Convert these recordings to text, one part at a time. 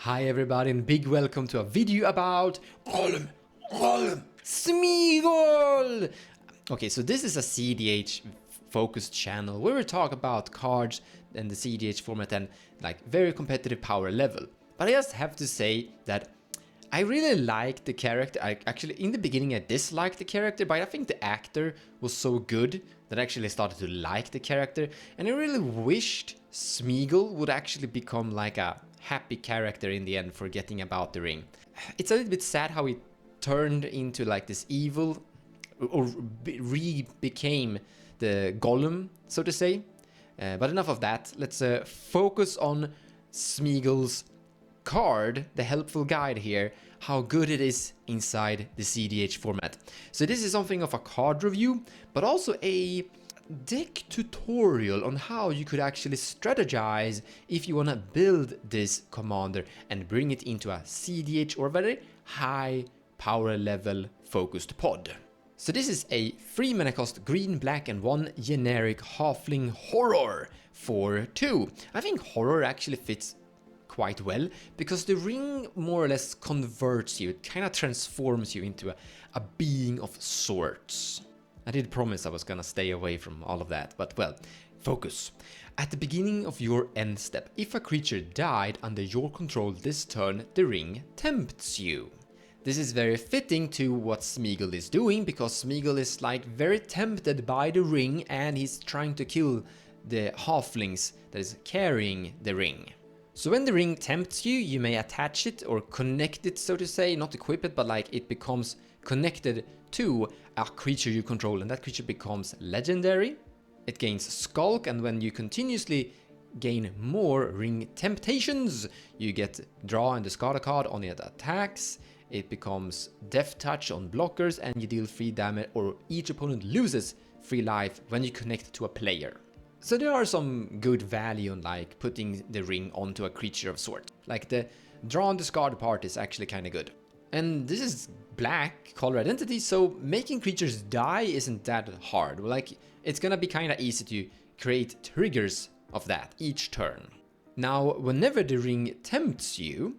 Hi everybody and big welcome to a video about golem Smeagol! Okay, so this is a cEDh focused channel where we talk about cards and the cEDh format and like very competitive power level. But I just have to say that I really like the character. Actually, in the beginning I disliked the character, but I think the actor was so good that I actually started to like the character. And I really wished Smeagol would actually become like a happy character in the end, forgetting about the ring. It's a little bit sad how he turned into like this evil, or became the golem, so to say. But enough of that. Let's focus on Smeagol's card, the helpful guide here, how good it is inside the cEDh format. So this is something of a card review, but also a deck tutorial on how you could actually strategize if you want to build this commander and bring it into a cEDh or very high power level focused pod. So this is a 3 mana cost green, black and 1 generic halfling horror for 2. I think horror actually fits quite well because the ring more or less converts you. It kind of transforms you into a being of sorts. I did promise I was gonna stay away from all of that, but well, focus. At the beginning of your end step, if a creature died under your control this turn, the ring tempts you. This is very fitting to what Smeagol is doing, because Smeagol is like very tempted by the ring and he's trying to kill the halflings that is carrying the ring. So when the ring tempts you, you may attach it or connect it, so to say, not equip it, but like it becomes connected to a creature you control, and that creature becomes legendary. It gains Skulk, and when you continuously gain more ring temptations, you get draw and discard a card on it attacks. It becomes Death Touch on blockers, and you deal 3 damage, or each opponent loses 3 life when you connect to a player. So there are some good value in like putting the ring onto a creature of sort. Like the draw and discard part is actually kind of good. And this is black color identity, so making creatures die isn't that hard. Like it's gonna be kind of easy to create triggers of that each turn. Now, whenever the ring tempts you,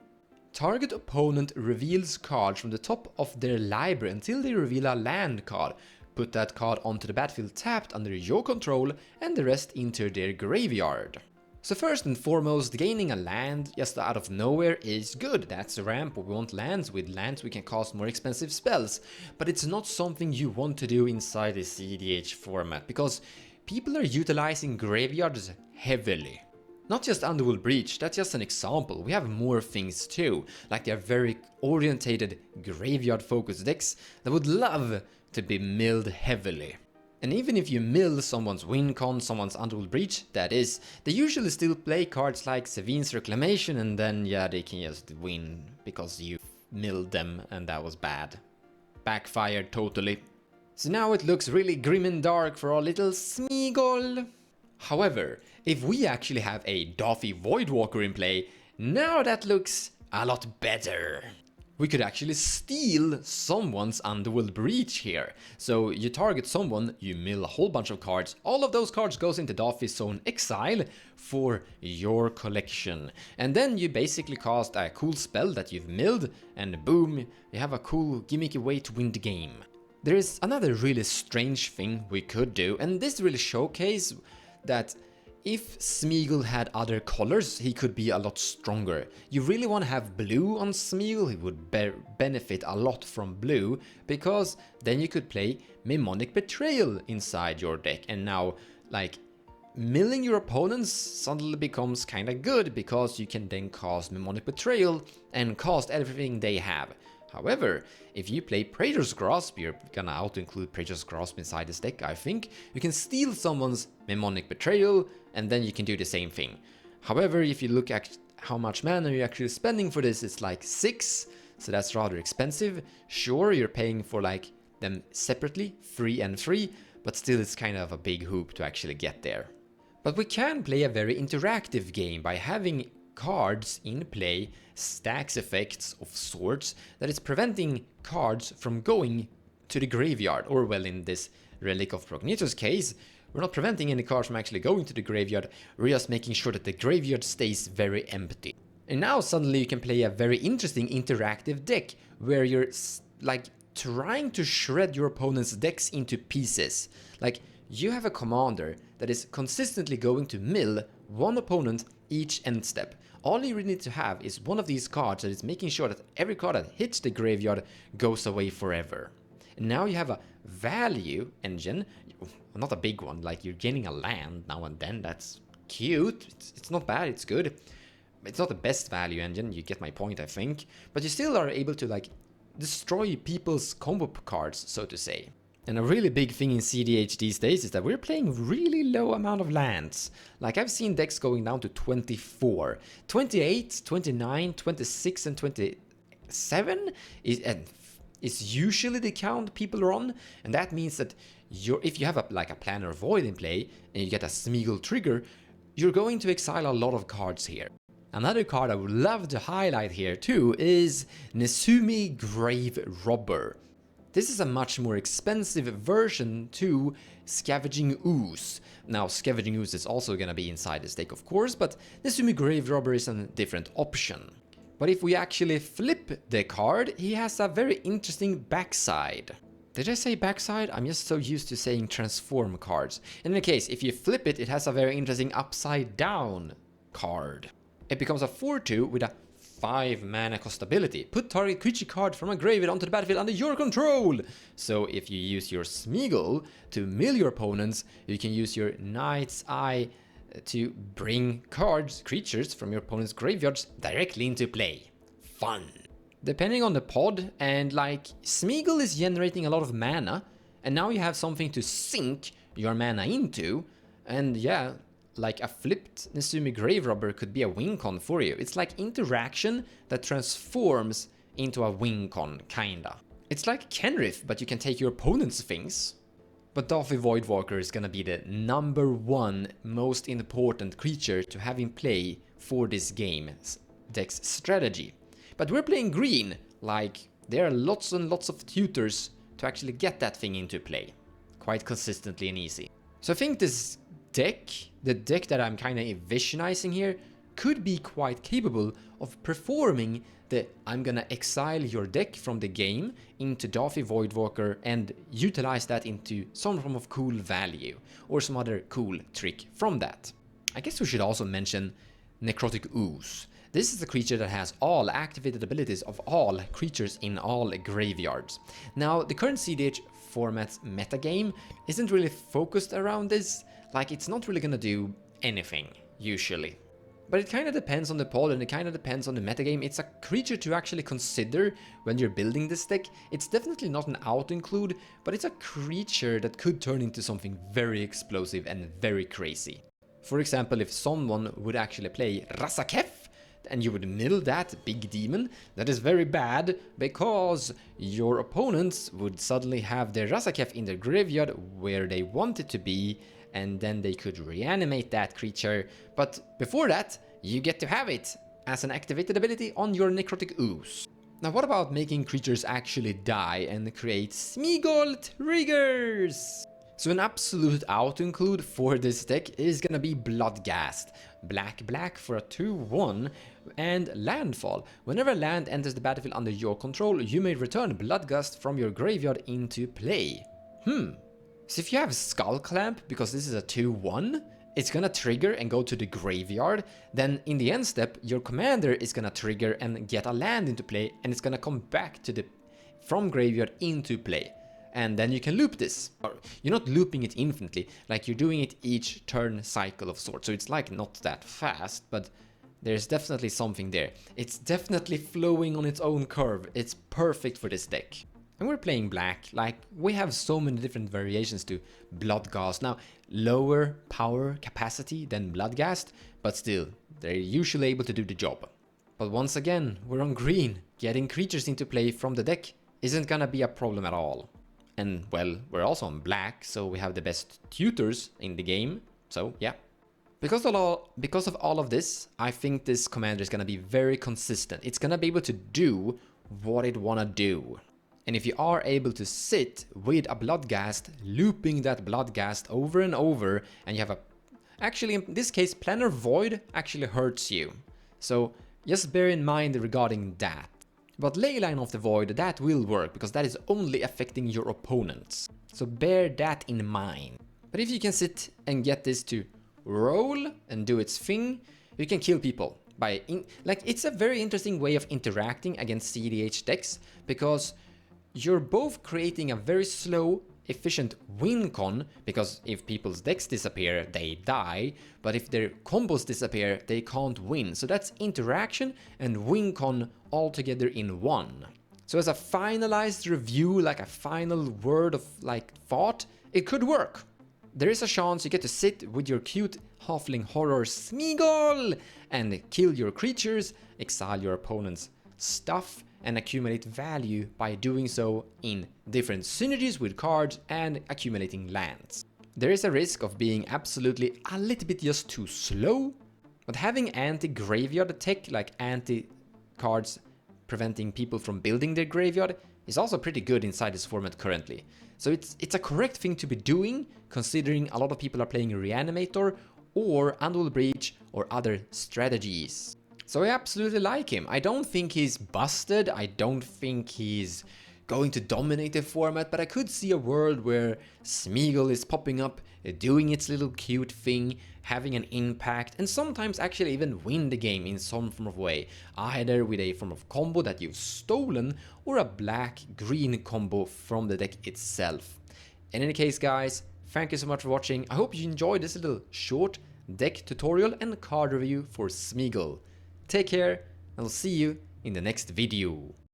target opponent reveals cards from the top of their library until they reveal a land card. Put that card onto the battlefield tapped under your control, and the rest into their graveyard. So first and foremost, gaining a land just out of nowhere is good. That's a ramp. We want lands. With lands we can cast more expensive spells. But it's not something you want to do inside the cEDh format, because people are utilizing graveyards heavily. Not just Underworld Breach, that's just an example. We have more things too, like they are very orientated graveyard focused decks that would love to be milled heavily. And even if you mill someone's win con, someone's Underworld Breach, that is, they usually still play cards like Sevin's Reclamation, and then yeah, they can just win because you milled them and that was bad. Backfired totally. So now it looks really grim and dark for our little Smeagol. However, if we actually have a Daffy Voidwalker in play, now that looks a lot better. We could actually steal someone's Underworld Breach here. So you target someone, you mill a whole bunch of cards, all of those cards goes into Daffy's Zone Exile for your collection. And then you basically cast a cool spell that you've milled, and boom, you have a cool gimmicky way to win the game. There is another really strange thing we could do, and this really showcases that if Smeagol had other colors, he could be a lot stronger. You really want to have blue on Smeagol, he would benefit a lot from blue, because then you could play Mnemonic Betrayal inside your deck, and now, like, milling your opponents suddenly becomes kinda good, because you can then cast Mnemonic Betrayal and cast everything they have. However, if you play Praetor's Grasp, you're gonna auto-include Praetor's Grasp inside this deck, I think. You can steal someone's Mnemonic Betrayal, and then you can do the same thing. However, if you look at how much mana you're actually spending for this, it's like 6, so that's rather expensive. Sure, you're paying for like them separately, 3 and 3, but still it's kind of a big hoop to actually get there. But we can play a very interactive game by having cards in play, stax effects of sorts, that is preventing cards from going to the graveyard, or well, in this Relic of Progenitor's case, we're not preventing any cards from actually going to the graveyard, we're just making sure that the graveyard stays very empty. And now suddenly you can play a very interesting interactive deck where you're like trying to shred your opponent's decks into pieces. Like you have a commander that is consistently going to mill one opponent each end step. All you really need to have is one of these cards that is making sure that every card that hits the graveyard goes away forever. And now you have a value engine, not a big one, like you're gaining a land now and then, that's cute, it's not bad, it's good. It's not the best value engine, you get my point I think, but you still are able to like destroy people's combo cards, so to say. And a really big thing in cEDH these days is that we're playing really low amount of lands. Like I've seen decks going down to 24, 28, 29, 26 and 27 is usually the count people are on, and that means that if you have a Planner Void in play and you get a Smeagol trigger, you're going to exile a lot of cards here. Another card I would love to highlight here too is Nezumi Grave Robber. This is a much more expensive version to Scavenging Ooze. Now Scavenging Ooze is also gonna be inside this deck of course, but Nezumi Grave Robber is a different option. But if we actually flip the card, he has a very interesting backside. Did I say backside? I'm just so used to saying transform cards. In any case, if you flip it, it has a very interesting upside down card. It becomes a 4/2 with a 5 mana cost ability. Put target creature card from a graveyard onto the battlefield under your control. So if you use your Smeagol to mill your opponents, you can use your Knight's Eye to bring creatures from your opponent's graveyards directly into play. Fun! Depending on the pod, and like Smeagol is generating a lot of mana, and now you have something to sink your mana into, and yeah, like a flipped Nezumi Grave Robber could be a win con for you. It's like interaction that transforms into a win con, kinda. It's like Kenrith, but you can take your opponent's things. But Daffy Voidwalker is gonna be the #1 most important creature to have in play for this game's deck's strategy. But we're playing green, like there are lots and lots of tutors to actually get that thing into play. Quite consistently and easy. So I think this deck, the deck that I'm kinda envisioning here, could be quite capable of performing the I'm gonna exile your deck from the game into Daffy Voidwalker and utilize that into some form of cool value or some other cool trick from that. I guess we should also mention Necrotic Ooze. This is a creature that has all activated abilities of all creatures in all graveyards. Now, the current cEDH format's metagame isn't really focused around this, like it's not really gonna do anything, usually. But it kind of depends on the pod and it kind of depends on the metagame. It's a creature to actually consider when you're building this deck. It's definitely not an auto-include, but it's a creature that could turn into something very explosive and very crazy. For example, if someone would actually play Razaketh, and you would mill that big demon, that is very bad, because your opponents would suddenly have their Razaketh in their graveyard where they want it to be, and then they could reanimate that creature, but before that, you get to have it as an activated ability on your Necrotic Ooze. Now what about making creatures actually die and create Smeagol triggers? So an absolute auto-include for this deck is gonna be Bloodghast. Black for a 2/1 and landfall. Whenever land enters the battlefield under your control, you may return Bloodghast from your graveyard into play. So if you have Skull Clamp, because this is a 2/1, it's gonna trigger and go to the graveyard, then in the end step, your commander is gonna trigger and get a land into play, and it's gonna come back to from graveyard into play. And then you can loop this. You're not looping it infinitely, like you're doing it each turn cycle of sorts. So it's like not that fast, but there's definitely something there. It's definitely flowing on its own curve. It's perfect for this deck. And we're playing black, like we have so many different variations to Bloodghast. Now, lower power capacity than Bloodghast, but still, they're usually able to do the job. But once again, we're on green. Getting creatures into play from the deck isn't gonna be a problem at all. And well, we're also on black, so we have the best tutors in the game, so yeah. Because of all of this, I think this commander is gonna be very consistent. It's gonna be able to do what it wanna do. And if you are able to sit with a Bloodghast, looping that Bloodghast over and over, and you have actually in this case, Planner Void actually hurts you. So Just bear in mind regarding that. But Leyline of the Void, that will work, because that is only affecting your opponents. So bear that in mind. But if you can sit and get this to roll and do its thing, you can kill people. It's a very interesting way of interacting against cEDH decks, because you're both creating a very slow, efficient win con, because if people's decks disappear, they die, but if their combos disappear, they can't win. So that's interaction and win con all together in one. So as a finalized review, like a final word of thought, it could work. There is a chance you get to sit with your cute halfling horror Smeagol and kill your creatures, exile your opponent's stuff, and accumulate value by doing so in different synergies with cards and accumulating lands. There is a risk of being absolutely a little bit just too slow, but having anti-graveyard tech, like anti-cards preventing people from building their graveyard, is also pretty good inside this format currently. So it's a correct thing to be doing, considering a lot of people are playing Reanimator or Andual Breach or other strategies. So I absolutely like him. I don't think he's busted, I don't think he's going to dominate the format, but I could see a world where Smeagol is popping up, doing its little cute thing, having an impact, and sometimes actually even win the game in some form of way, either with a form of combo that you've stolen or a black-green combo from the deck itself. In any case, guys, thank you so much for watching. I hope you enjoyed this little short deck tutorial and card review for Smeagol. Take care, and I'll see you in the next video.